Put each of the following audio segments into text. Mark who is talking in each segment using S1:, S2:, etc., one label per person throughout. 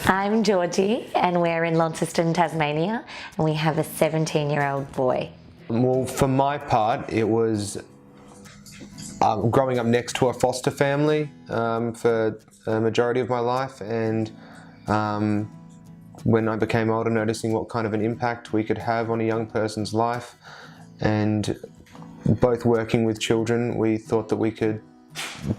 S1: I'm Georgie and we're in Launceston, Tasmania, and we have a 17-year-old boy.
S2: Well, for my part, it was growing up next to a foster family for a majority of my life, and when I became older, noticing what kind of an impact we could have on a young person's life, and both working with children, we thought that we could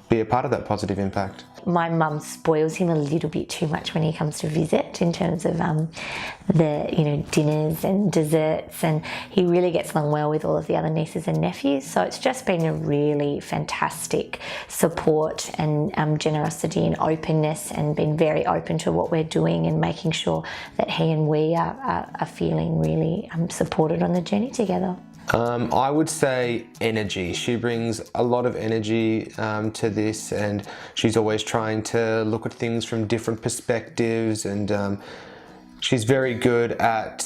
S2: be a part of that positive impact.
S1: My mum spoils him a little bit too much when he comes to visit in terms of the dinners and desserts, and he really gets along well with all of the other nieces and nephews. So it's just been a really fantastic support and generosity and openness, and been very open to what we're doing and making sure that he and we are feeling really supported on the journey together.
S2: I would say energy. She brings a lot of energy to this, and she's always trying to look at things from different perspectives, and she's very good at,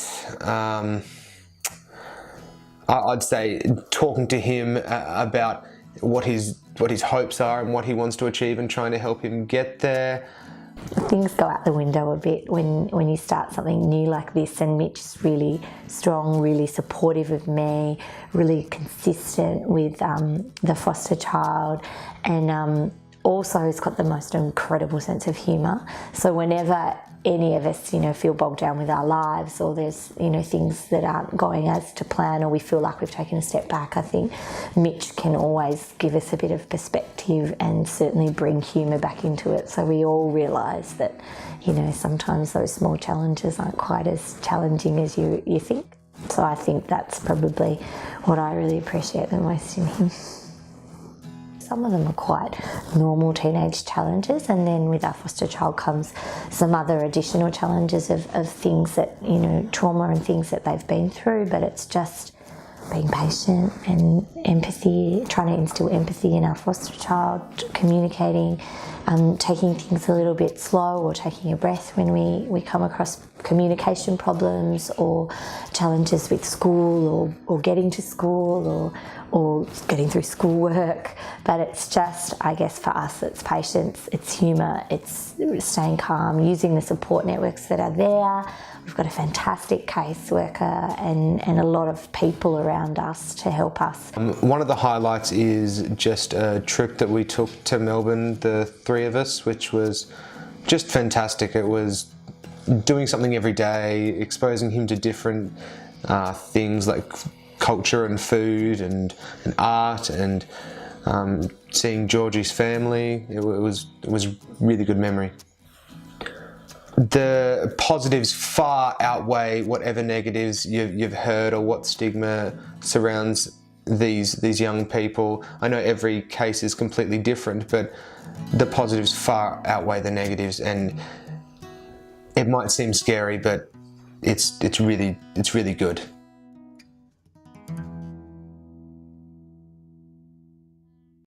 S2: I'd say, talking to him about what his hopes are and what he wants to achieve, and trying to help him get there.
S1: Things go out the window a bit when you start something new like this, and Mitch is really strong, really supportive of me, really consistent with the foster child, and also he's got the most incredible sense of humour. So whenever any of us feel bogged down with our lives, or there's things that aren't going as to plan, or we feel like we've taken a step back, I think Mitch can always give us a bit of perspective and certainly bring humour back into it, so we all realise that sometimes those small challenges aren't quite as challenging as you think. So I think that's probably what I really appreciate the most in him. Some of them are quite normal teenage challenges, and then with our foster child comes some other additional challenges of things that, trauma and things that they've been through, but it's just being patient and empathy, trying to instill empathy in our foster child, communicating, taking things a little bit slow, or taking a breath when we come across communication problems or challenges with school, or getting to school, or getting through schoolwork. But it's just, I guess for us, it's patience, it's humour, it's staying calm, using the support networks that are there. We've got a fantastic caseworker and a lot of people around us to help us.
S2: One of the highlights is just a trip that we took to Melbourne, the three of us, which was just fantastic. It was doing something every day, exposing him to different things like culture and food and art, and seeing Georgie's family. It was a really good memory. The positives far outweigh whatever negatives you've heard, or what stigma surrounds these young people. I know every case is completely different, but the positives far outweigh the negatives, and it might seem scary, but it's really good.